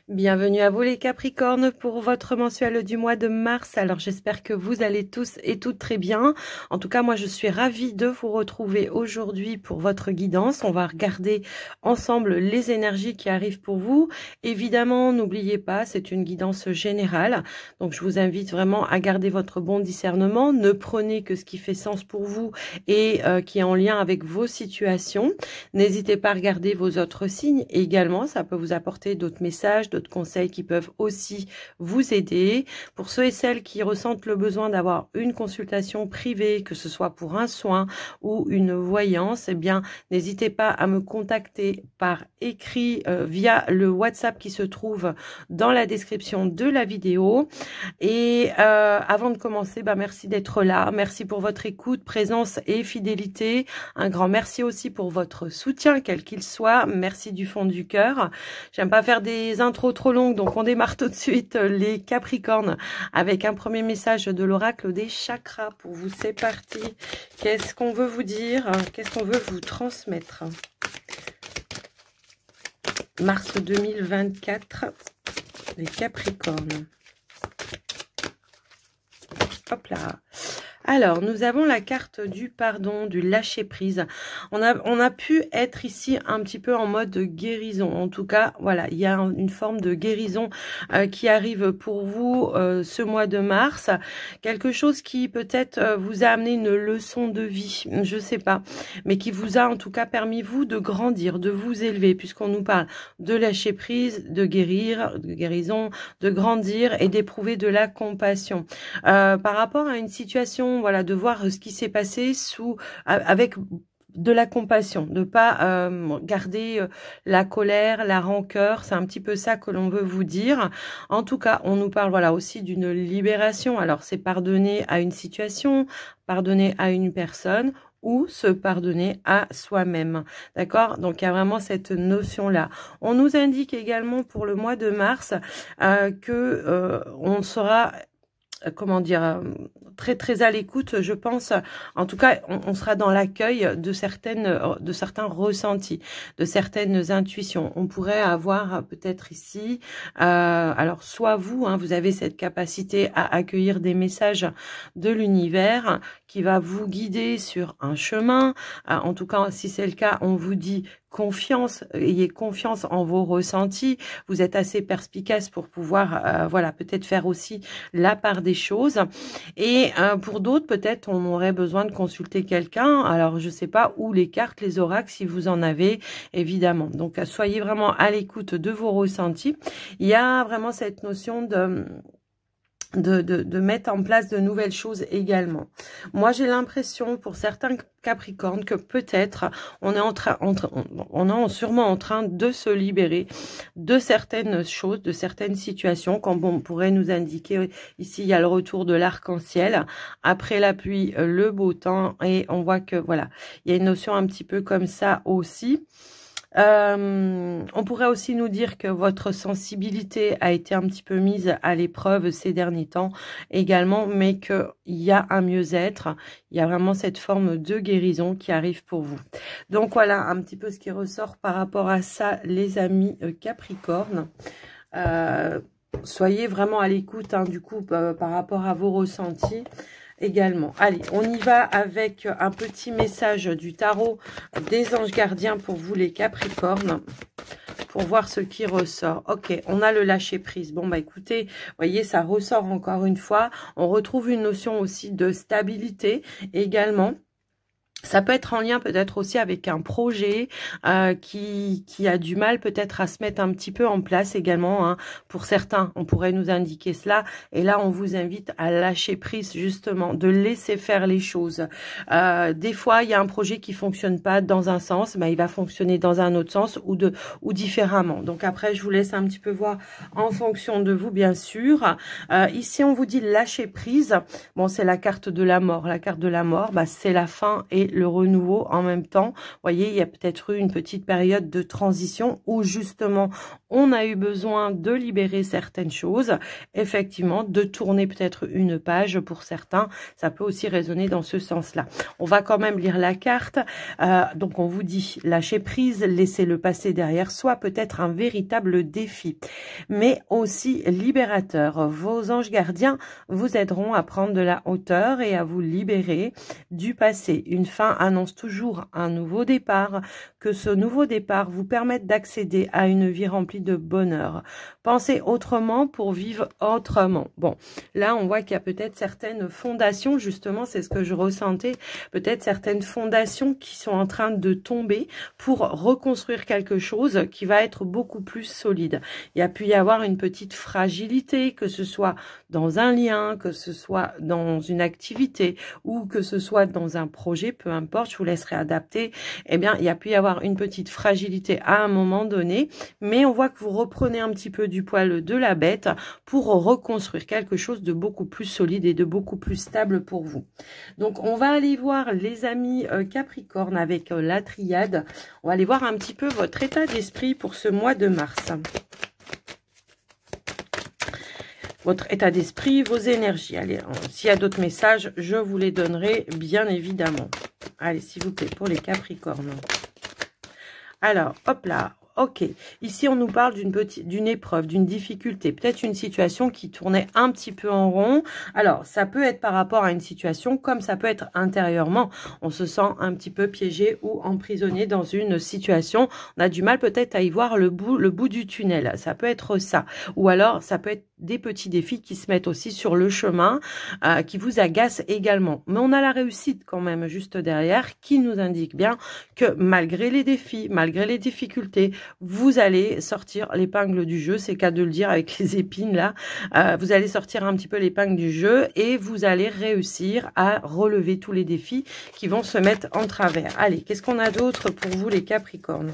Bienvenue à vous les Capricornes pour votre mensuel du mois de mars. Alors j'espère que vous allez tous et toutes très bien. En tout cas, moi je suis ravie de vous retrouver aujourd'hui pour votre guidance. On va regarder ensemble les énergies qui arrivent pour vous. Évidemment, n'oubliez pas, c'est une guidance générale. Donc je vous invite vraiment à garder votre bon discernement. Ne prenez que ce qui fait sens pour vous et qui est en lien avec vos situations. N'hésitez pas à regarder vos autres signes également. Ça peut vous apporter d'autres messages, d'autres conseils qui peuvent aussi vous aider. Pour ceux et celles qui ressentent le besoin d'avoir une consultation privée, que ce soit pour un soin ou une voyance, eh bien, n'hésitez pas à me contacter par écrit via le WhatsApp qui se trouve dans la description de la vidéo. Et avant de commencer, merci d'être là. Merci pour votre écoute, présence et fidélité. Un grand merci aussi pour votre soutien, quel qu'il soit. Merci du fond du cœur. J'aime pas faire des intros trop longues, donc on démarre tout de suite les Capricornes avec un premier message de l'oracle des chakras pour vous. C'est parti. Qu'est-ce qu'on veut vous dire? Qu'est-ce qu'on veut vous transmettre? Mars 2024, les Capricornes. Hop là. Alors, nous avons la carte du pardon, du lâcher-prise. On a pu être ici un petit peu en mode guérison. En tout cas, voilà, il y a une forme de guérison qui arrive pour vous ce mois de mars. Quelque chose qui peut-être vous a amené une leçon de vie, je sais pas, mais qui vous a en tout cas permis, vous, de grandir, de vous élever, puisqu'on nous parle de lâcher-prise, de guérir, de guérison, de grandir et d'éprouver de la compassion. Par rapport à une situation, voilà, de voir ce qui s'est passé avec de la compassion, de pas garder la colère, la rancœur, c'est un petit peu ça que l'on veut vous dire. En tout cas, on nous parle voilà aussi d'une libération. Alors c'est pardonner à une situation, pardonner à une personne ou se pardonner à soi-même. D'accord? Donc il y a vraiment cette notion-là. On nous indique également pour le mois de mars que on sera comment dire, très très à l'écoute, je pense. En tout cas, on sera dans l'accueil de certains ressentis, de certaines intuitions. On pourrait avoir peut-être ici, alors soit vous, vous avez cette capacité à accueillir des messages de l'univers qui va vous guider sur un chemin. En tout cas, si c'est le cas, on vous dit confiance, ayez confiance en vos ressentis. Vous êtes assez perspicace pour pouvoir, voilà, peut-être faire aussi la part des choses. Et pour d'autres, peut-être on aurait besoin de consulter quelqu'un. Alors, je sais pas, ou les cartes, les oracles, si vous en avez, évidemment. Donc, soyez vraiment à l'écoute de vos ressentis. Il y a vraiment cette notion de mettre en place de nouvelles choses également. Moi, j'ai l'impression pour certains Capricornes que peut-être on est sûrement en train de se libérer de certaines choses, de certaines situations, comme on pourrait nous indiquer ici, il y a le retour de l'arc-en-ciel, après la pluie, le beau temps, et on voit que voilà, il y a une notion un petit peu comme ça aussi. On pourrait aussi nous dire que votre sensibilité a été un petit peu mise à l'épreuve ces derniers temps également, mais qu'il y a un mieux-être, il y a vraiment cette forme de guérison qui arrive pour vous. Donc voilà un petit peu ce qui ressort par rapport à ça, les amis Capricornes. Soyez vraiment à l'écoute du coup par rapport à vos ressentis également. Allez, on y va avec un petit message du tarot des anges gardiens pour vous les Capricornes, pour voir ce qui ressort. Ok, on a le lâcher prise. Bon, écoutez, voyez, ça ressort encore une fois. On retrouve une notion aussi de stabilité également. Ça peut être en lien peut-être aussi avec un projet qui a du mal peut-être à se mettre un petit peu en place également. Pour certains, on pourrait nous indiquer cela. Et là, on vous invite à lâcher prise justement, de laisser faire les choses. Des fois, il y a un projet qui fonctionne pas dans un sens, il va fonctionner dans un autre sens ou différemment. Donc après, je vous laisse un petit peu voir en fonction de vous, bien sûr. Ici, on vous dit lâcher prise. Bon, c'est la carte de la mort. La carte de la mort, c'est la fin et le renouveau en même temps. Vous voyez, il y a peut-être eu une petite période de transition où justement on a eu besoin de libérer certaines choses, effectivement, de tourner peut-être une page pour certains. Ça peut aussi résonner dans ce sens-là. On va quand même lire la carte. Donc on vous dit lâcher prise, laisser le passé derrière soi, peut-être un véritable défi, mais aussi libérateur. Vos anges gardiens vous aideront à prendre de la hauteur et à vous libérer du passé. Une fin annonce toujours un nouveau départ, que ce nouveau départ vous permette d'accéder à une vie remplie de bonheur. Pensez autrement pour vivre autrement. Bon, là on voit qu'il y a peut-être certaines fondations, justement c'est ce que je ressentais, peut-être certaines fondations qui sont en train de tomber pour reconstruire quelque chose qui va être beaucoup plus solide. Il y a pu y avoir une petite fragilité, que ce soit dans un lien, que ce soit dans une activité ou que ce soit dans un projet, peu importe, je vous laisserai adapter. Eh bien, il y a pu y avoir une petite fragilité à un moment donné, mais on voit que vous reprenez un petit peu du poil de la bête pour reconstruire quelque chose de beaucoup plus solide et de beaucoup plus stable pour vous. Donc, on va aller voir les amis Capricorne avec la triade. On va aller voir un petit peu votre état d'esprit pour ce mois de mars. Votre état d'esprit, vos énergies. Allez, s'il y a d'autres messages, je vous les donnerai bien évidemment. Allez, s'il vous plaît, pour les Capricornes. Alors, hop là. Ok, ici on nous parle d'une épreuve, d'une difficulté, peut-être une situation qui tournait un petit peu en rond. Alors, ça peut être par rapport à une situation, comme ça peut être intérieurement. On se sent un petit peu piégé ou emprisonné dans une situation. On a du mal peut-être à y voir le bout du tunnel. Ça peut être ça. Ou alors, ça peut être des petits défis qui se mettent aussi sur le chemin, qui vous agacent également. Mais on a la réussite quand même juste derrière, qui nous indique bien que malgré les défis, malgré les difficultés, vous allez sortir l'épingle du jeu, c'est qu'à de le dire avec les épines là, vous allez sortir un petit peu l'épingle du jeu et vous allez réussir à relever tous les défis qui vont se mettre en travers. Allez, qu'est-ce qu'on a d'autre pour vous les Capricornes ?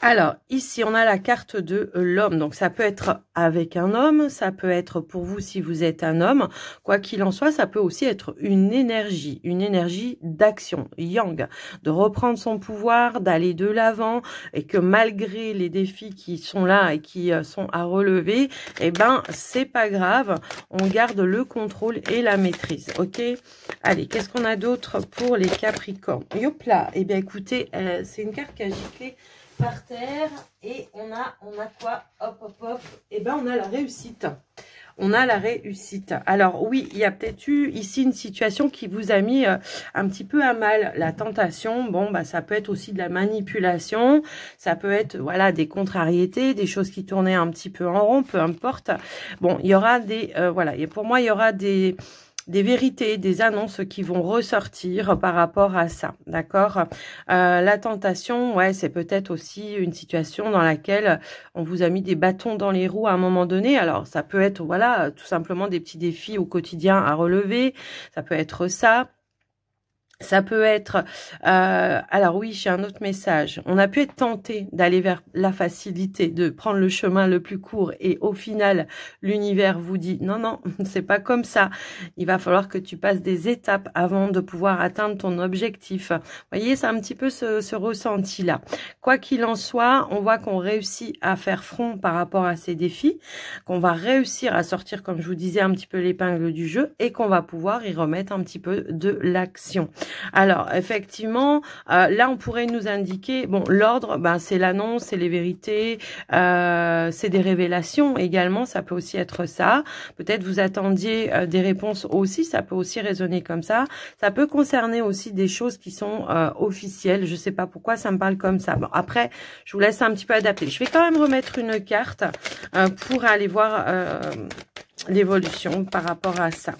Alors, ici, on a la carte de l'homme. Donc, ça peut être avec un homme, ça peut être pour vous si vous êtes un homme. Quoi qu'il en soit, ça peut aussi être une énergie d'action, yang, de reprendre son pouvoir, d'aller de l'avant et que malgré les défis qui sont là et qui sont à relever, eh ben, c'est pas grave. On garde le contrôle et la maîtrise, ok? Allez, qu'est-ce qu'on a d'autre pour les Capricornes? Hop là, eh bien, écoutez, c'est une carte qui a giclé par terre et on a quoi? Hop hop hop, et ben on a la réussite. On a la réussite. Alors oui, il y a peut-être eu ici une situation qui vous a mis un petit peu à mal. La tentation, bon bah ça peut être aussi de la manipulation, ça peut être voilà des contrariétés, des choses qui tournaient un petit peu en rond, peu importe. Bon, il y aura des voilà, et pour moi il y aura des vérités, des annonces qui vont ressortir par rapport à ça, d'accord? La tentation, ouais, c'est peut-être aussi une situation dans laquelle on vous a mis des bâtons dans les roues à un moment donné. Alors, ça peut être, voilà, tout simplement des petits défis au quotidien à relever. Ça peut être ça. Ça peut être, alors oui, j'ai un autre message. On a pu être tenté d'aller vers la facilité, de prendre le chemin le plus court et au final, l'univers vous dit non, non, c'est pas comme ça. Il va falloir que tu passes des étapes avant de pouvoir atteindre ton objectif. Vous voyez, c'est un petit peu ce ressenti-là. Quoi qu'il en soit, on voit qu'on réussit à faire front par rapport à ces défis, qu'on va réussir à sortir, comme je vous disais, un petit peu l'épingle du jeu et qu'on va pouvoir y remettre un petit peu de l'action. Alors, effectivement, là, on pourrait nous indiquer, bon, l'ordre, ben, c'est l'annonce, c'est les vérités, c'est des révélations également, ça peut aussi être ça. Peut-être vous attendiez des réponses aussi, ça peut aussi résonner comme ça. Ça peut concerner aussi des choses qui sont officielles, je sais pas pourquoi ça me parle comme ça. Bon, après, je vous laisse un petit peu adapter. Je vais quand même remettre une carte pour aller voir l'évolution par rapport à ça.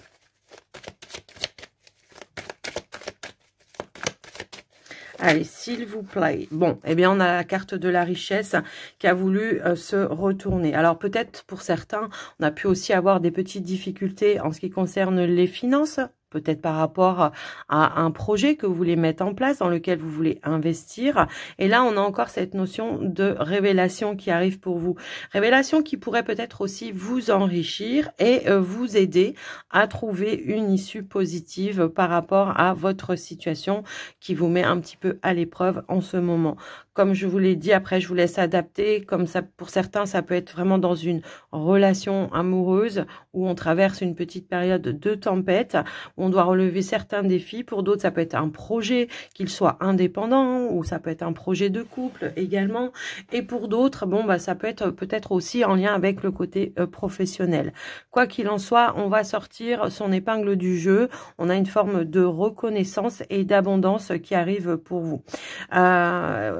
Allez, s'il vous plaît. Bon, eh bien, on a la carte de la richesse qui a voulu se retourner. Alors, peut-être pour certains, on a pu aussi avoir des petites difficultés en ce qui concerne les finances. peut-être par rapport à un projet que vous voulez mettre en place, dans lequel vous voulez investir. Et là, on a encore cette notion de révélation qui arrive pour vous. Révélation qui pourrait peut-être aussi vous enrichir et vous aider à trouver une issue positive par rapport à votre situation qui vous met un petit peu à l'épreuve en ce moment. Comme je vous l'ai dit, après je vous laisse adapter, comme ça pour certains ça peut être vraiment dans une relation amoureuse où on traverse une petite période de tempête, où on doit relever certains défis. Pour d'autres ça peut être un projet, qu'il soit indépendant, ou ça peut être un projet de couple également. Et pour d'autres, bon bah ça peut être peut-être aussi en lien avec le côté professionnel. Quoi qu'il en soit, on va sortir son épingle du jeu. On a une forme de reconnaissance et d'abondance qui arrive pour vous.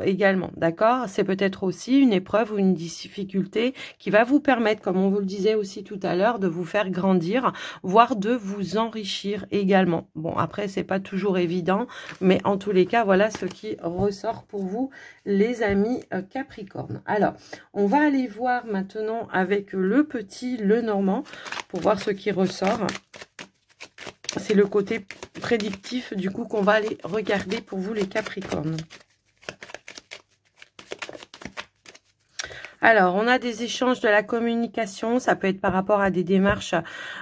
Également, d'accord? C'est peut-être aussi une épreuve ou une difficulté qui va vous permettre, comme on vous le disait aussi tout à l'heure, de vous faire grandir, voire de vous enrichir également. Bon, après, c'est pas toujours évident, mais en tous les cas, voilà ce qui ressort pour vous, les amis Capricorne. Alors, on va aller voir maintenant avec le petit Lenormand pour voir ce qui ressort. C'est le côté prédictif du coup qu'on va aller regarder pour vous les Capricornes. Alors, on a des échanges de la communication, ça peut être par rapport à des démarches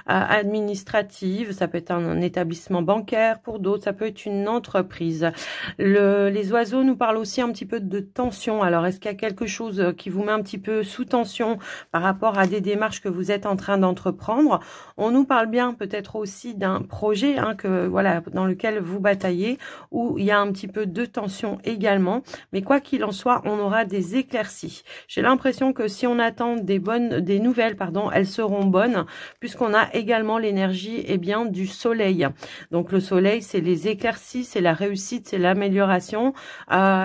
administratives, ça peut être un établissement bancaire, pour d'autres, ça peut être une entreprise. Les oiseaux nous parlent aussi un petit peu de tension. Alors, est-ce qu'il y a quelque chose qui vous met un petit peu sous tension par rapport à des démarches que vous êtes en train d'entreprendre? On nous parle bien peut-être aussi d'un projet que voilà dans lequel vous bataillez, où il y a un petit peu de tension également. Mais quoi qu'il en soit, on aura des éclaircies. J'ai l'impression que si on attend des nouvelles, elles seront bonnes, puisqu'on a également l'énergie du soleil. Donc le soleil, c'est les éclaircies, c'est la réussite, c'est l'amélioration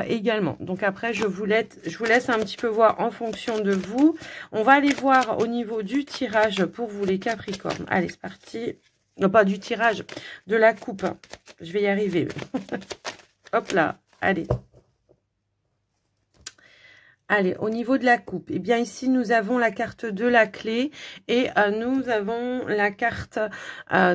également. Donc après, je vous laisse un petit peu voir en fonction de vous. On va aller voir au niveau du tirage pour vous les Capricornes. Allez, c'est parti. Non, pas du tirage, de la coupe. Je vais y arriver. Hop là, allez. Allez, au niveau de la coupe, ici, nous avons la carte de la clé et nous avons la carte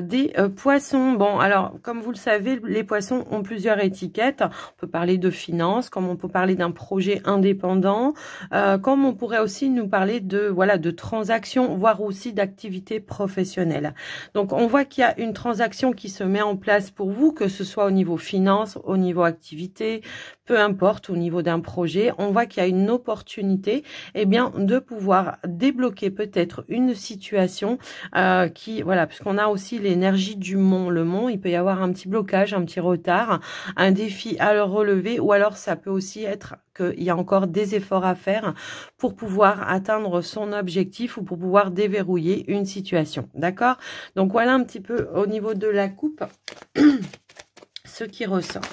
des poissons. Bon, alors, comme vous le savez, les poissons ont plusieurs étiquettes. On peut parler de finances, comme on peut parler d'un projet indépendant, comme on pourrait aussi nous parler de transactions, voire aussi d'activités professionnelles. Donc, on voit qu'il y a une transaction qui se met en place pour vous, que ce soit au niveau finance, au niveau activité, peu importe, au niveau d'un projet. On voit qu'il y a une opportunité de pouvoir débloquer peut-être une situation puisqu'on a aussi l'énergie du mont. Le mont, il peut y avoir un petit blocage, un petit retard, un défi à le relever, ou alors ça peut aussi être qu'il y a encore des efforts à faire pour pouvoir atteindre son objectif ou pour pouvoir déverrouiller une situation. D'accord? Donc voilà un petit peu au niveau de la coupe ce qui ressort.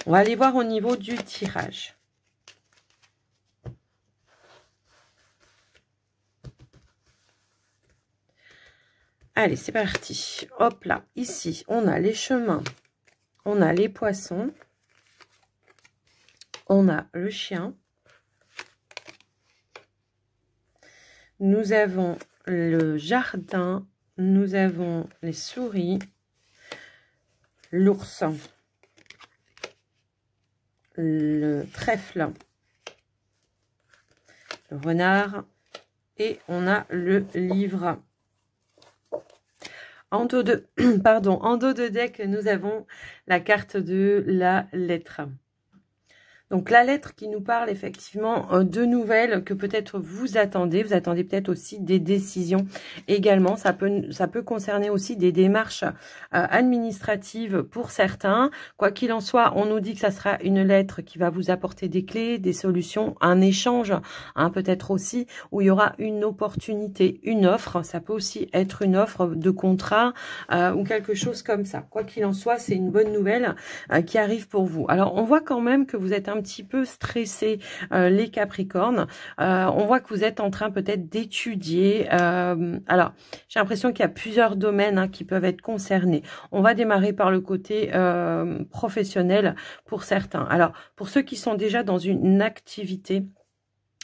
On va aller voir au niveau du tirage. Allez, c'est parti. Hop là, ici, on a les chemins, on a les poissons, on a le chien, nous avons le jardin, nous avons les souris, l'ours, le trèfle, le renard et on a le livre. En dos de deck, nous avons la carte de la lettre. Donc la lettre qui nous parle effectivement de nouvelles que peut-être vous attendez peut-être aussi des décisions également. Ça peut concerner aussi des démarches administratives pour certains. Quoi qu'il en soit, on nous dit que ça sera une lettre qui va vous apporter des clés, des solutions, un échange, peut-être aussi où il y aura une opportunité, une offre. Ça peut aussi être une offre de contrat ou quelque chose comme ça. Quoi qu'il en soit, c'est une bonne nouvelle qui arrive pour vous. Alors on voit quand même que vous êtes un petit peu stressé les Capricornes. On voit que vous êtes en train peut-être d'étudier. Alors, j'ai l'impression qu'il y a plusieurs domaines qui peuvent être concernés. On va démarrer par le côté professionnel pour certains. Alors, pour ceux qui sont déjà dans une activité,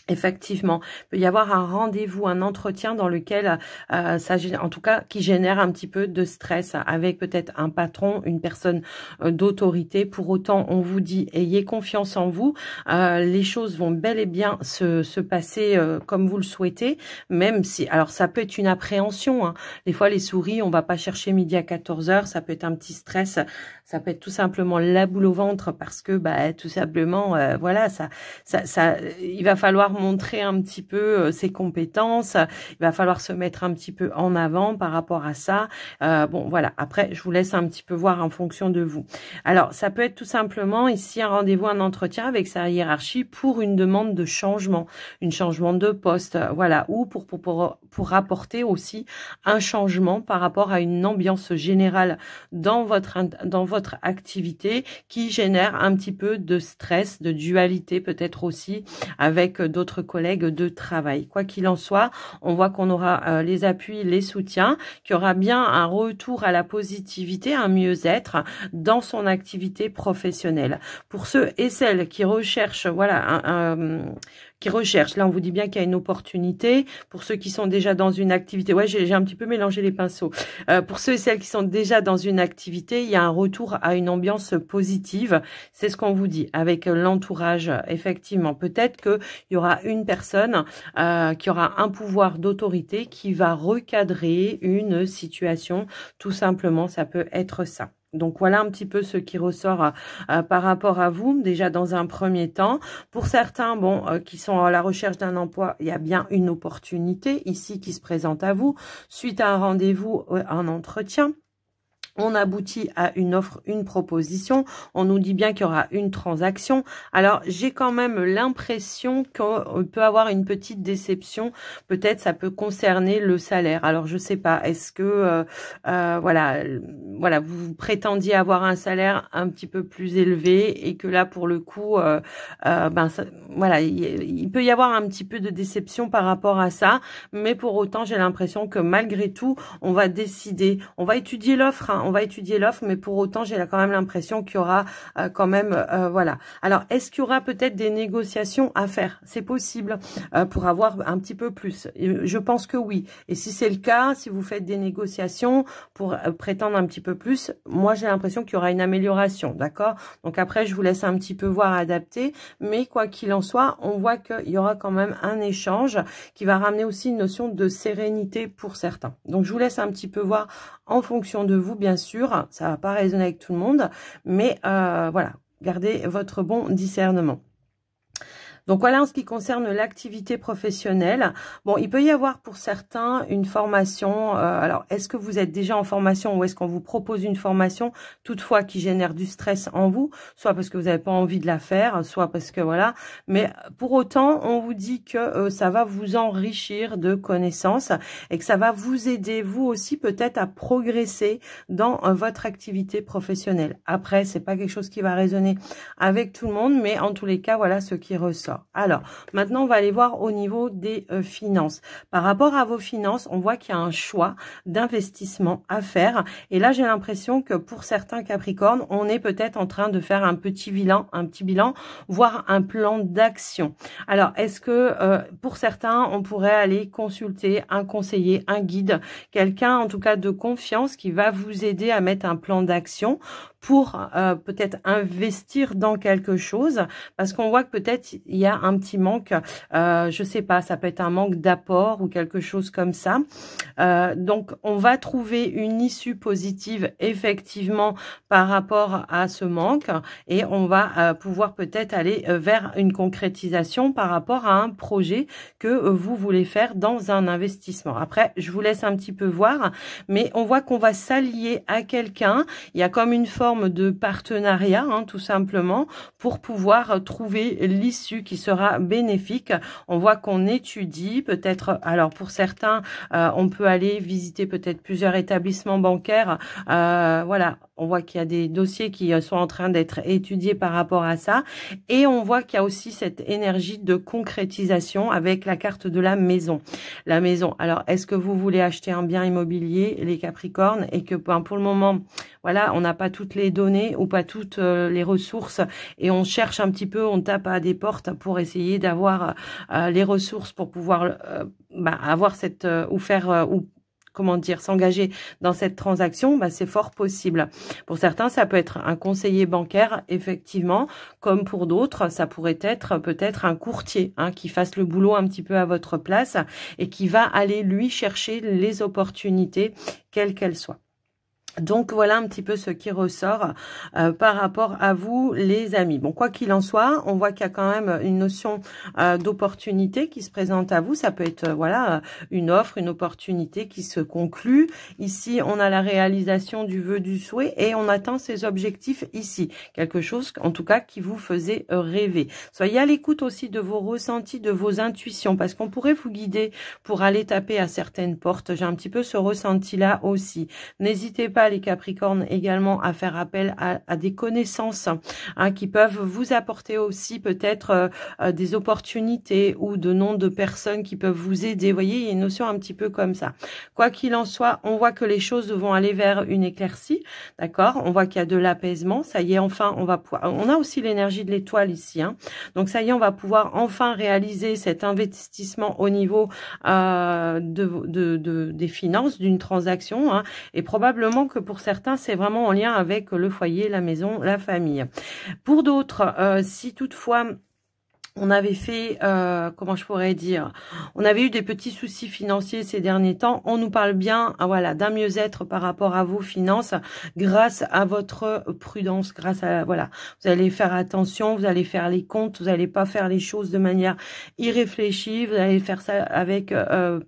Effectivement, il peut y avoir un rendez-vous, un entretien dans lequel, en tout cas, qui génère un petit peu de stress avec peut-être un patron, une personne d'autorité. Pour autant, on vous dit, ayez confiance en vous. Les choses vont bel et bien se passer comme vous le souhaitez, même si, alors ça peut être une appréhension, hein. Des fois, les souris, on va pas chercher midi à 14 heures, ça peut être un petit stress, ça peut être tout simplement la boule au ventre parce que, bah, tout simplement, voilà, il va falloir montrer un petit peu ses compétences, il va falloir se mettre un petit peu en avant par rapport à ça. Bon, voilà, après, je vous laisse un petit peu voir en fonction de vous. Alors, ça peut être tout simplement ici un rendez-vous, un entretien avec sa hiérarchie pour une demande de changement, un changement de poste, voilà, ou pour apporter aussi un changement par rapport à une ambiance générale dans votre activité qui génère un petit peu de stress, de dualité peut-être aussi avec d'autres collègues de travail. Quoi qu'il en soit, on voit qu'on aura les appuis, les soutiens, qu'il y aura bien un retour à la positivité, un mieux-être dans son activité professionnelle. Pour ceux et celles qui recherchent, voilà, là on vous dit bien qu'il y a une opportunité. Pour ceux qui sont déjà dans une activité, ouais, j'ai un petit peu mélangé les pinceaux. Pour ceux et celles qui sont déjà dans une activité, il y a un retour à une ambiance positive. C'est ce qu'on vous dit avec l'entourage. Effectivement, peut-être qu'il y aura une personne qui aura un pouvoir d'autorité qui va recadrer une situation. Tout simplement, ça peut être ça. Donc, voilà un petit peu ce qui ressort par rapport à vous, déjà dans un premier temps. Pour certains, bon, qui sont à la recherche d'un emploi, il y a bien une opportunité ici qui se présente à vous, suite à un rendez-vous, un entretien. On aboutit à une offre, une proposition. On nous dit bien qu'il y aura une transaction. Alors, j'ai quand même l'impression qu'on peut avoir une petite déception. Peut-être ça peut concerner le salaire. Alors, je sais pas. Est-ce que, voilà, vous prétendiez avoir un salaire un petit peu plus élevé et que là, pour le coup, voilà, il peut y avoir un petit peu de déception par rapport à ça. Mais pour autant, j'ai l'impression que malgré tout, on va décider, on va étudier l'offre, hein. On va étudier l'offre, mais pour autant, j'ai quand même l'impression qu'il y aura quand même, voilà. Alors, est-ce qu'il y aura peut-être des négociations à faire? C'est possible pour avoir un petit peu plus. Je pense que oui. Et si c'est le cas, si vous faites des négociations pour prétendre un petit peu plus, moi, j'ai l'impression qu'il y aura une amélioration, d'accord? Donc après, je vous laisse un petit peu voir, adapter. Mais quoi qu'il en soit, on voit qu'il y aura quand même un échange qui va ramener aussi une notion de sérénité pour certains. Donc, je vous laisse un petit peu voir en fonction de vous, bien sûr, ça va pas résonner avec tout le monde, mais voilà, gardez votre bon discernement. Donc voilà en ce qui concerne l'activité professionnelle. Bon, il peut y avoir pour certains une formation. Alors, est-ce que vous êtes déjà en formation ou est-ce qu'on vous propose une formation toutefois qui génère du stress en vous, soit parce que vous n'avez pas envie de la faire, soit parce que voilà. Mais pour autant, on vous dit que ça va vous enrichir de connaissances et que ça va vous aider, vous aussi, peut-être à progresser dans votre activité professionnelle. Après, c'est pas quelque chose qui va résonner avec tout le monde, mais en tous les cas, voilà ce qui ressort. Alors, maintenant, on va aller voir au niveau des finances. Par rapport à vos finances, on voit qu'il y a un choix d'investissement à faire. Et là, j'ai l'impression que pour certains Capricornes, on est peut-être en train de faire un petit bilan, voire un plan d'action. Alors, est-ce que pour certains, on pourrait aller consulter un conseiller, un guide, quelqu'un en tout cas de confiance qui va vous aider à mettre un plan d'action pour peut-être investir dans quelque chose, parce qu'on voit que peut-être il y a un petit manque, je sais pas, ça peut être un manque d'apport ou quelque chose comme ça. Donc, on va trouver une issue positive effectivement par rapport à ce manque et on va pouvoir peut-être aller vers une concrétisation par rapport à un projet que vous voulez faire dans un investissement. Après, je vous laisse un petit peu voir, mais on voit qu'on va s'allier à quelqu'un. Il y a comme une forme de partenariat, hein, tout simplement, pour pouvoir trouver l'issue qui sera bénéfique. On voit qu'on étudie, peut-être, alors pour certains, on peut aller visiter peut-être plusieurs établissements bancaires, voilà, on voit qu'il y a des dossiers qui sont en train d'être étudiés par rapport à ça. Et on voit qu'il y a aussi cette énergie de concrétisation avec la carte de la maison. La maison. Alors, est-ce que vous voulez acheter un bien immobilier, les Capricornes, et que pour le moment, voilà, on n'a pas toutes les données ou pas toutes les ressources et on cherche un petit peu, on tape à des portes pour essayer d'avoir les ressources pour pouvoir avoir cette ou faire ou comment dire, s'engager dans cette transaction, c'est fort possible. Pour certains, ça peut être un conseiller bancaire, effectivement, comme pour d'autres, ça pourrait être peut-être un courtier qui fasse le boulot un petit peu à votre place et qui va aller, lui, chercher les opportunités, quelles qu'elles soient. Donc, voilà un petit peu ce qui ressort par rapport à vous, les amis. Bon, quoi qu'il en soit, on voit qu'il y a quand même une notion d'opportunité qui se présente à vous. Ça peut être, voilà, une offre, une opportunité qui se conclut. Ici, on a la réalisation du vœu, du souhait et on atteint ses objectifs ici. Quelque chose, en tout cas, qui vous faisait rêver. Soyez à l'écoute aussi de vos ressentis, de vos intuitions, parce qu'on pourrait vous guider pour aller taper à certaines portes. J'ai un petit peu ce ressenti-là aussi. N'hésitez pas, les Capricornes, également à faire appel à des connaissances qui peuvent vous apporter aussi peut-être des opportunités ou de noms de personnes qui peuvent vous aider. Vous voyez, il y a une notion un petit peu comme ça. Quoi qu'il en soit, on voit que les choses vont aller vers une éclaircie, d'accord? On voit qu'il y a de l'apaisement. Ça y est, enfin, on a aussi l'énergie de l'étoile ici. Donc, ça y est, on va pouvoir enfin réaliser cet investissement au niveau des finances, d'une transaction. Et probablement que pour certains, c'est vraiment en lien avec le foyer, la maison, la famille. Pour d'autres, si toutefois on avait fait, comment je pourrais dire, on avait eu des petits soucis financiers ces derniers temps. On nous parle bien, voilà, d'un mieux-être par rapport à vos finances, grâce à votre prudence, grâce à, voilà, vous allez faire attention, vous allez faire les comptes, vous n'allez pas faire les choses de manière irréfléchie, vous allez faire ça avec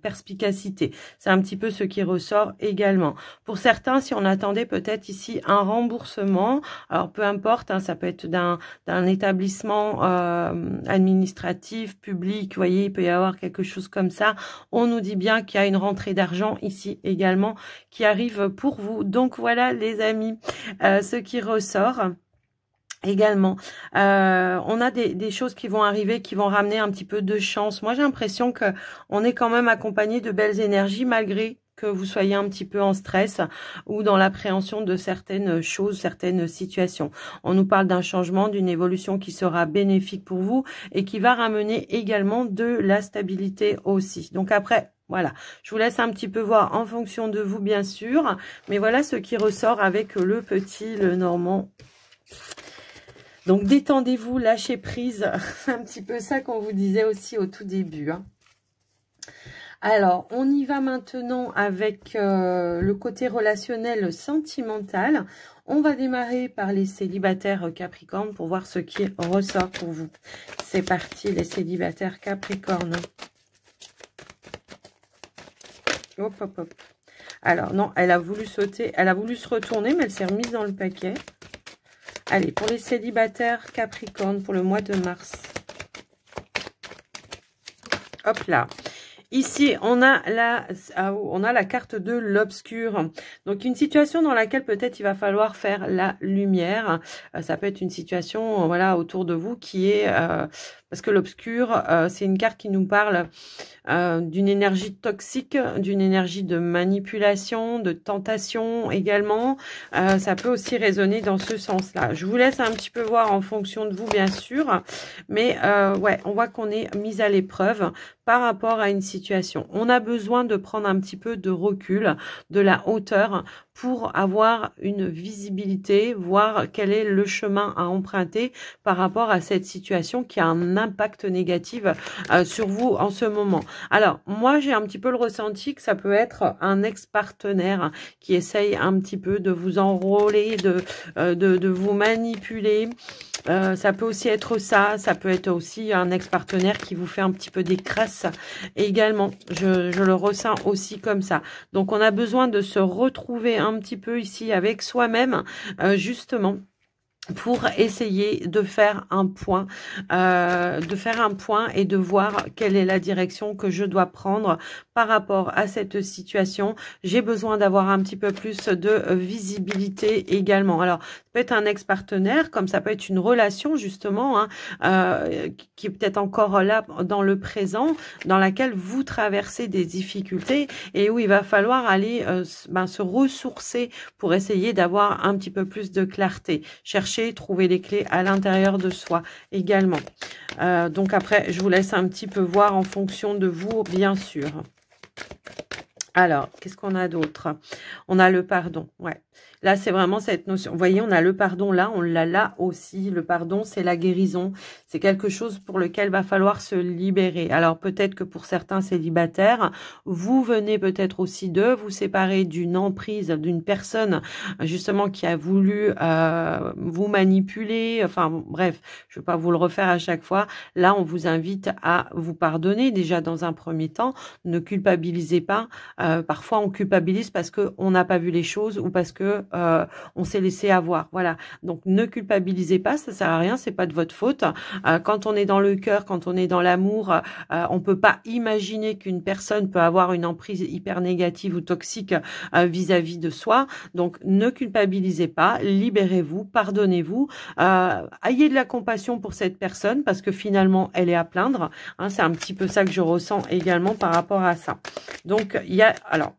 perspicacité. C'est un petit peu ce qui ressort également. Pour certains, si on attendait peut-être ici un remboursement, alors peu importe, ça peut être d'un établissement administratif, public, vous voyez, il peut y avoir quelque chose comme ça. On nous dit bien qu'il y a une rentrée d'argent ici également qui arrive pour vous. Donc voilà les amis, ce qui ressort. Également, on a des choses qui vont arriver, qui vont ramener un petit peu de chance. Moi, j'ai l'impression que on est quand même accompagné de belles énergies malgré que vous soyez un petit peu en stress ou dans l'appréhension de certaines choses, certaines situations. On nous parle d'un changement, d'une évolution qui sera bénéfique pour vous et qui va ramener également de la stabilité aussi. Donc après, voilà, je vous laisse un petit peu voir en fonction de vous, bien sûr. Mais voilà ce qui ressort avec le petit, le normand. Donc, détendez-vous, lâchez prise. C'est un petit peu ça qu'on vous disait aussi au tout début. Alors, on y va maintenant avec le côté relationnel sentimental. On va démarrer par les célibataires Capricorne pour voir ce qui ressort pour vous. C'est parti, les célibataires Capricorne. Hop, hop, hop. Alors, non, elle a voulu sauter, elle a voulu se retourner, mais elle s'est remise dans le paquet. Allez, pour les célibataires Capricorne, pour le mois de mars. Hop là. Ici, on a la carte de l'obscur. Donc, une situation dans laquelle peut-être il va falloir faire la lumière. Ça peut être une situation, voilà, autour de vous qui est... parce que l'obscur, c'est une carte qui nous parle d'une énergie toxique, d'une énergie de manipulation, de tentation également. Ça peut aussi résonner dans ce sens-là. Je vous laisse un petit peu voir en fonction de vous, bien sûr. Mais ouais, on voit qu'on est mis à l'épreuve par rapport à une situation. On a besoin de prendre un petit peu de recul, de la hauteur pour avoir une visibilité, voir quel est le chemin à emprunter par rapport à cette situation qui a un impact négatif sur vous en ce moment. Alors, moi, j'ai un petit peu le ressenti que ça peut être un ex-partenaire qui essaye un petit peu de vous enrôler, de vous manipuler. Ça peut aussi être ça peut être aussi un ex-partenaire qui vous fait un petit peu des crasses également. Je le ressens aussi comme ça. Donc, on a besoin de se retrouver un petit peu ici avec soi-même, justement. pour essayer de faire un point, et de voir quelle est la direction que je dois prendre par rapport à cette situation. J'ai besoin d'avoir un petit peu plus de visibilité également. Alors, ça peut être un ex-partenaire, comme ça peut être une relation justement, hein, qui est peut-être encore là dans le présent, dans laquelle vous traversez des difficultés et où il va falloir aller se ressourcer pour essayer d'avoir un petit peu plus de clarté. Chercher, trouver les clés à l'intérieur de soi également. Donc après, je vous laisse un petit peu voir en fonction de vous, bien sûr. Alors, qu'est-ce qu'on a d'autre? On a le pardon, ouais. Là, c'est vraiment cette notion. Vous voyez, on a le pardon là, on l'a là aussi. Le pardon, c'est la guérison. C'est quelque chose pour lequel va falloir se libérer. Alors, peut-être que pour certains célibataires, vous venez peut-être aussi de vous séparer d'une emprise, d'une personne, justement, qui a voulu vous manipuler. Enfin, bref, je ne vais pas vous le refaire à chaque fois. Là, on vous invite à vous pardonner déjà dans un premier temps. Ne culpabilisez pas. Parfois, on culpabilise parce qu'on n'a pas vu les choses ou parce que on s'est laissé avoir. Voilà. Donc, ne culpabilisez pas, ça sert à rien, c'est pas de votre faute. Quand on est dans le cœur, quand on est dans l'amour, on peut pas imaginer qu'une personne peut avoir une emprise hyper négative ou toxique vis-à-vis de soi. Donc, ne culpabilisez pas, libérez-vous, pardonnez-vous, ayez de la compassion pour cette personne parce que finalement, elle est à plaindre. Hein, c'est un petit peu ça que je ressens également par rapport à ça. Donc, il y a... Alors,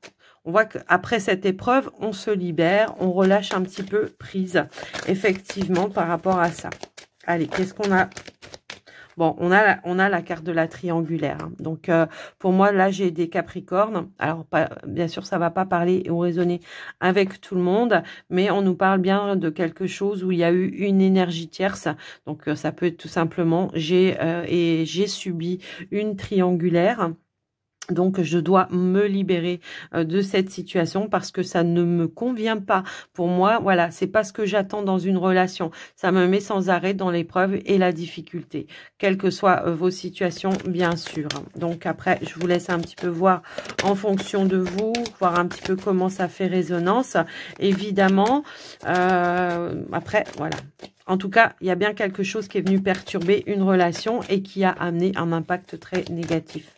on voit qu'après cette épreuve, on se libère, on relâche un petit peu prise, effectivement, par rapport à ça. Allez, qu'est-ce qu'on a? Bon, on a la carte de la triangulaire. Hein. Donc, pour moi, là, j'ai des Capricornes. Alors, bien sûr, ça va pas parler ou résonner avec tout le monde, mais on nous parle bien de quelque chose où il y a eu une énergie tierce. Donc, ça peut être tout simplement, j'ai subi une triangulaire. Donc, je dois me libérer de cette situation parce que ça ne me convient pas. Pour moi, voilà, c'est pas ce que j'attends dans une relation. Ça me met sans arrêt dans l'épreuve et la difficulté, quelles que soient vos situations, bien sûr. Donc, après, je vous laisse un petit peu voir en fonction de vous, voir un petit peu comment ça fait résonance. Évidemment, après, voilà. En tout cas, il y a bien quelque chose qui est venu perturber une relation et qui a amené un impact très négatif.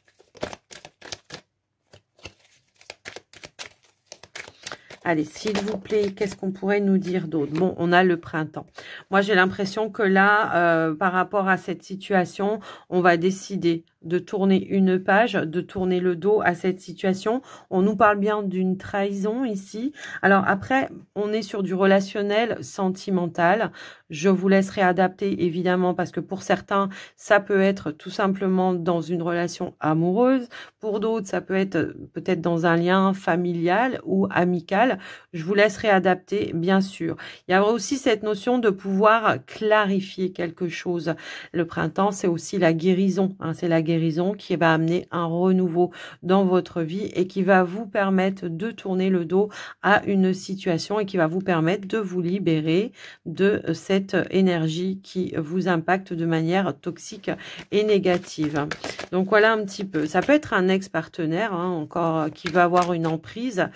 Allez, s'il vous plaît, qu'est-ce qu'on pourrait nous dire d'autre? Bon, on a le printemps. Moi, j'ai l'impression que là, par rapport à cette situation, on va décider de tourner une page, de tourner le dos à cette situation. On nous parle bien d'une trahison ici. Alors après, on est sur du relationnel sentimental. Je vous laisserai adapter évidemment parce que pour certains, ça peut être tout simplement dans une relation amoureuse. Pour d'autres, ça peut être peut-être dans un lien familial ou amical. Je vous laisserai adapter, bien sûr. Il y a aussi cette notion de pouvoir clarifier quelque chose. Le printemps, c'est aussi la guérison. Hein, c'est la guérison qui va amener un renouveau dans votre vie et qui va vous permettre de tourner le dos à une situation et qui va vous permettre de vous libérer de cette énergie qui vous impacte de manière toxique et négative. Donc voilà un petit peu. Ça peut être un ex-partenaire hein, encore qui va avoir une emprise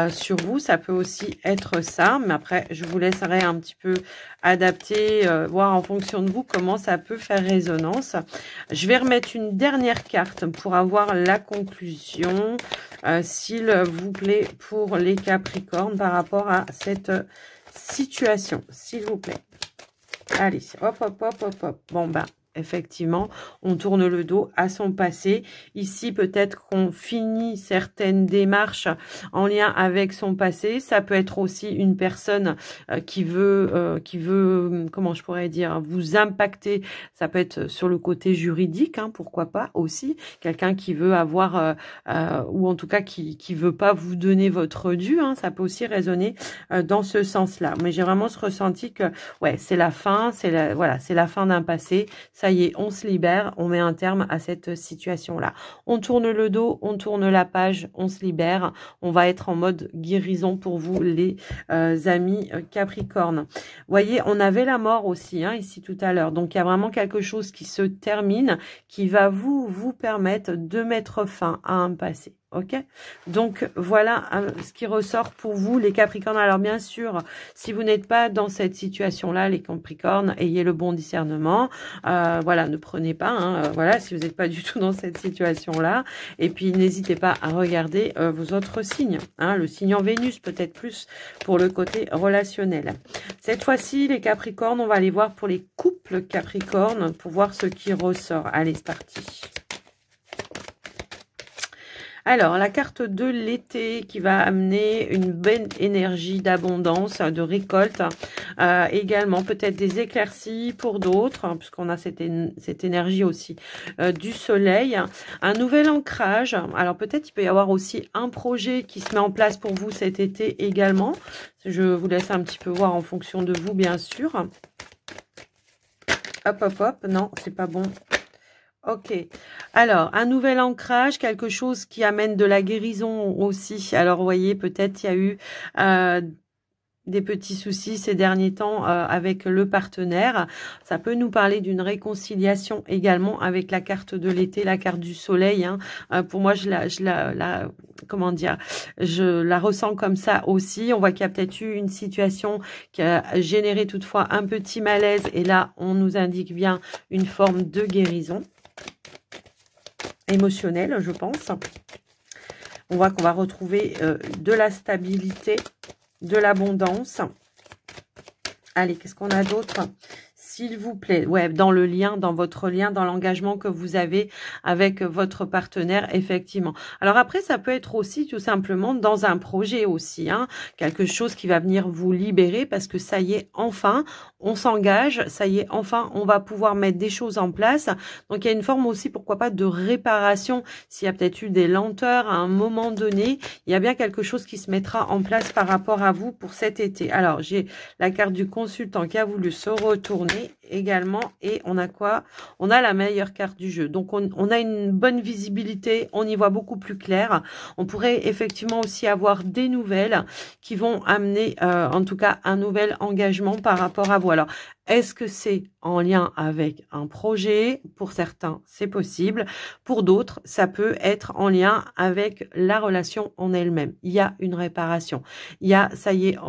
sur vous. Ça peut aussi être ça. Mais après, je vous laisserai un petit peu adapter, voir en fonction de vous comment ça peut faire résonance. Je vais remettre une dernière carte pour avoir la conclusion, s'il vous plaît, pour les Capricornes par rapport à cette situation, s'il vous plaît. Allez, hop, hop, hop, hop, hop. Bon, ben, effectivement, on tourne le dos à son passé. Ici, peut-être qu'on finit certaines démarches en lien avec son passé. Ça peut être aussi une personne qui veut, comment je pourrais dire, vous impacter. Ça peut être sur le côté juridique, hein, pourquoi pas aussi. Quelqu'un qui veut avoir, ou en tout cas qui veut pas vous donner votre dû. Hein, ça peut aussi résonner dans ce sens-là. Mais j'ai vraiment ce ressenti que, ouais, c'est la fin, voilà, c'est la fin d'un passé. Ça y est, on se libère, on met un terme à cette situation-là. On tourne le dos, on tourne la page, on se libère. On va être en mode guérison pour vous, les amis Capricorne. Vous voyez, on avait la mort aussi, hein, ici tout à l'heure. Donc, il y a vraiment quelque chose qui se termine, qui va vous permettre de mettre fin à un passé. Ok, donc voilà ce qui ressort pour vous les Capricornes. Alors bien sûr, si vous n'êtes pas dans cette situation-là, les Capricornes, ayez le bon discernement. Voilà, ne prenez pas, hein, voilà, si vous n'êtes pas du tout dans cette situation-là. Et puis n'hésitez pas à regarder vos autres signes, hein, le signe en Vénus peut-être plus pour le côté relationnel. Cette fois-ci, les Capricornes, on va aller voir pour les couples Capricornes pour voir ce qui ressort. Allez, c'est parti. Alors, la carte de l'été qui va amener une belle énergie d'abondance, de récolte. Également, peut-être des éclaircies pour d'autres, hein, puisqu'on a cette énergie aussi du soleil. Un nouvel ancrage. Alors, peut-être il peut y avoir aussi un projet qui se met en place pour vous cet été également. Je vous laisse un petit peu voir en fonction de vous, bien sûr. Hop, hop, hop. Non, c'est pas bon. Ok, alors un nouvel ancrage, quelque chose qui amène de la guérison aussi. Alors vous voyez, peut-être il y a eu des petits soucis ces derniers temps avec le partenaire. Ça peut nous parler d'une réconciliation également avec la carte de l'été, la carte du soleil. Hein. Pour moi, comment dire, je la ressens comme ça aussi. On voit qu'il y a peut-être eu une situation qui a généré toutefois un petit malaise. Et là, on nous indique bien une forme de guérison émotionnelle, je pense. On voit qu'on va retrouver de la stabilité, de l'abondance. Allez, qu'est-ce qu'on a d'autre? S'il vous plaît, ouais, dans le lien, dans votre lien, dans l'engagement que vous avez avec votre partenaire, effectivement. Alors après, ça peut être aussi tout simplement dans un projet aussi, hein, quelque chose qui va venir vous libérer parce que ça y est, enfin, on s'engage, ça y est, enfin, on va pouvoir mettre des choses en place. Donc, il y a une forme aussi, pourquoi pas, de réparation. S'il y a peut-être eu des lenteurs à un moment donné, il y a bien quelque chose qui se mettra en place par rapport à vous pour cet été. Alors, j'ai la carte du consultant qui a voulu se retourner également, et on a quoi? On a la meilleure carte du jeu. Donc on a une bonne visibilité, on y voit beaucoup plus clair. On pourrait effectivement aussi avoir des nouvelles qui vont amener en tout cas un nouvel engagement par rapport à vous. Alors est-ce que c'est en lien avec un projet? Pour certains, c'est possible. Pour d'autres, ça peut être en lien avec la relation en elle-même. Il y a une réparation. Il y a, ça y est,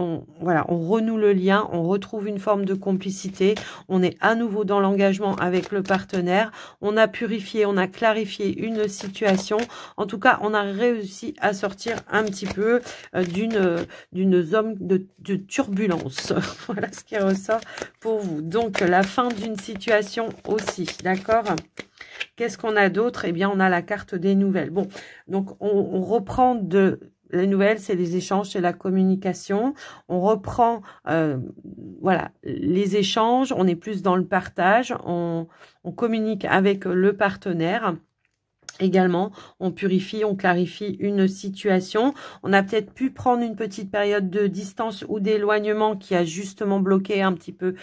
voilà, on renoue le lien, on retrouve une forme de complicité. On est à nouveau dans l'engagement avec le partenaire. On a purifié, on a clarifié une situation. En tout cas, on a réussi à sortir un petit peu d'une zone de turbulence. Voilà ce qui ressort pour vous. Donc, la fin d'une situation aussi, d'accord? Qu'est-ce qu'on a d'autre? Eh bien, on a la carte des nouvelles. Bon, donc on reprend les nouvelles, c'est les échanges, c'est la communication. On reprend, voilà, les échanges. On est plus dans le partage. On communique avec le partenaire. Également, on purifie, on clarifie une situation. On a peut-être pu prendre une petite période de distance ou d'éloignement qui a justement bloqué un petit peu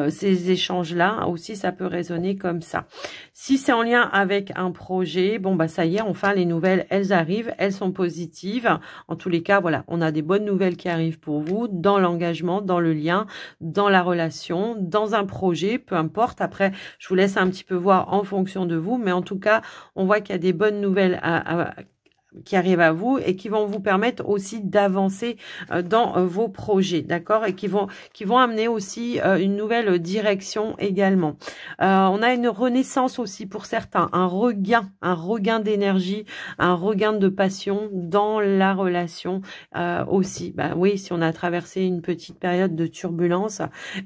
ces échanges-là. Aussi, ça peut résonner comme ça. Si c'est en lien avec un projet, bon, bah ça y est, enfin, les nouvelles, elles arrivent, elles sont positives. En tous les cas, voilà, on a des bonnes nouvelles qui arrivent pour vous dans l'engagement, dans le lien, dans la relation, dans un projet, peu importe. Après, je vous laisse un petit peu voir en fonction de vous, mais en tout cas, on voit qu'il y a des bonnes nouvelles qui arrivent à vous et qui vont vous permettre aussi d'avancer dans vos projets, d'accord, et qui vont amener aussi une nouvelle direction également. On a une renaissance aussi pour certains, un regain d'énergie, un regain de passion dans la relation aussi. Bah oui, si on a traversé une petite période de turbulence,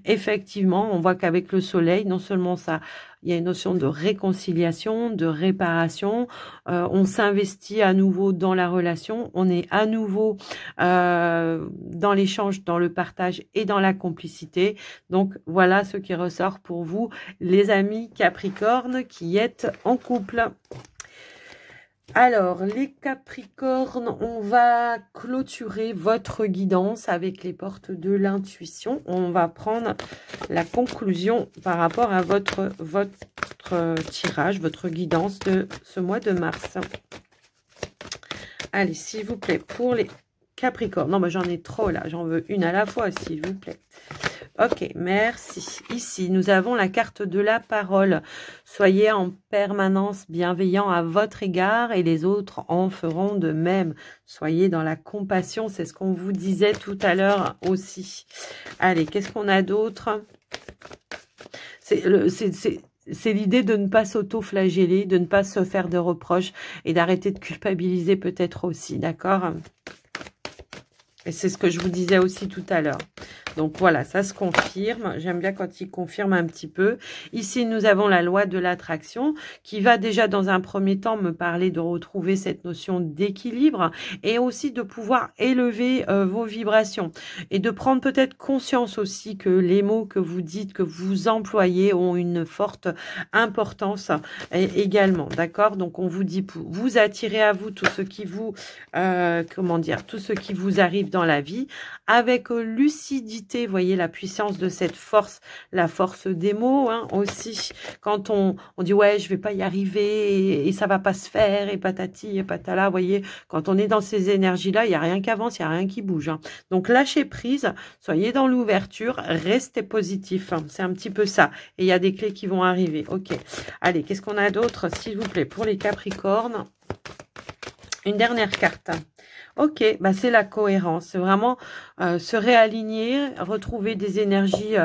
effectivement, on voit qu'avec le soleil, non seulement ça, il y a une notion de réconciliation, de réparation. On s'investit à nouveau dans la relation. On est à nouveau dans l'échange, dans le partage et dans la complicité. Donc, voilà ce qui ressort pour vous, les amis Capricornes qui êtes en couple. Alors, les Capricornes, on va clôturer votre guidance avec les portes de l'intuition. On va prendre la conclusion par rapport à votre tirage, votre guidance de ce mois de mars. Allez, s'il vous plaît, pour les Capricornes. Non, mais j'en ai trop là, j'en veux une à la fois, s'il vous plaît. Ok, merci. Ici, nous avons la carte de la parole. Soyez en permanence bienveillant à votre égard et les autres en feront de même. Soyez dans la compassion, c'est ce qu'on vous disait tout à l'heure aussi. Allez, qu'est-ce qu'on a d'autre? C'est l'idée de ne pas s'auto-flageller, de ne pas se faire de reproches et d'arrêter de culpabiliser peut-être aussi, d'accord? Et c'est ce que je vous disais aussi tout à l'heure. Donc voilà, ça se confirme. J'aime bien quand il confirme un petit peu. Ici, nous avons la loi de l'attraction qui va déjà dans un premier temps me parler de retrouver cette notion d'équilibre et aussi de pouvoir élever vos vibrations et de prendre peut-être conscience aussi que les mots que vous dites, que vous employez ont une forte importance également. D'accord? Donc on vous dit, vous attirez à vous tout ce qui vous, tout ce qui vous arrive dans la vie avec lucidité. Voyez la puissance de cette force, la force des mots hein, aussi. Quand on dit ouais je vais pas y arriver et ça va pas se faire et patati et patala, voyez, quand on est dans ces énergies là, il y a rien qui avance, il y a rien qui bouge. Hein. Donc lâchez prise, soyez dans l'ouverture, restez positif. Hein. C'est un petit peu ça. Et il y a des clés qui vont arriver. Ok. Allez, qu'est-ce qu'on a d'autre s'il vous plaît pour les Capricornes? Une dernière carte. Ok, bah c'est la cohérence. C'est vraiment se réaligner, retrouver des énergies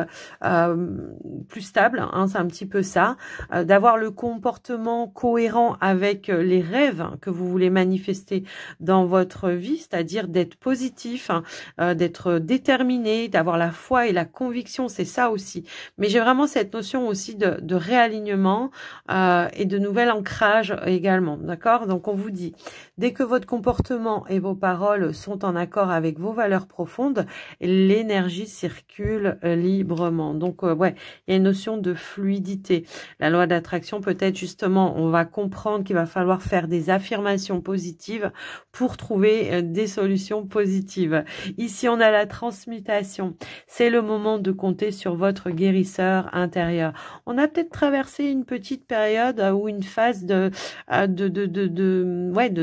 plus stables. Hein, c'est un petit peu ça. D'avoir le comportement cohérent avec les rêves que vous voulez manifester dans votre vie, c'est-à-dire d'être positif, d'être déterminé, d'avoir la foi et la conviction. C'est ça aussi. Mais j'ai vraiment cette notion aussi de réalignement et de nouvel ancrage également. D'accord? Donc on vous dit, dès que votre comportement et vos paroles sont en accord avec vos valeurs profondes, l'énergie circule librement. Donc, ouais, il y a une notion de fluidité. La loi d'attraction, peut-être justement, on va comprendre qu'il va falloir faire des affirmations positives pour trouver des solutions positives. Ici, on a la transmutation. C'est le moment de compter sur votre guérisseur intérieur. On a peut-être traversé une petite période ou une phase de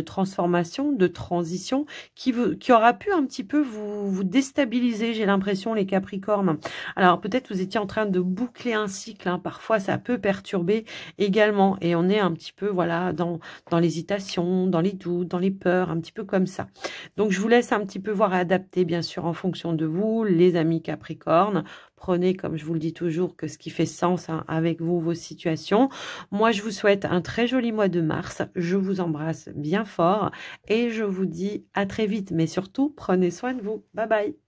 transformation, de transition qui aura pu un petit peu vous déstabiliser, j'ai l'impression, les Capricornes. Alors peut-être vous étiez en train de boucler un cycle, hein. Parfois ça peut perturber également et on est un petit peu voilà dans l'hésitation, dans les doutes, dans les peurs, un petit peu comme ça. Donc je vous laisse un petit peu voir adapter bien sûr en fonction de vous, les amis Capricornes. Prenez, comme je vous le dis toujours, que ce qui fait sens hein, avec vous, vos situations. Moi, je vous souhaite un très joli mois de mars. Je vous embrasse bien fort et je vous dis à très vite. Mais surtout, prenez soin de vous. Bye bye.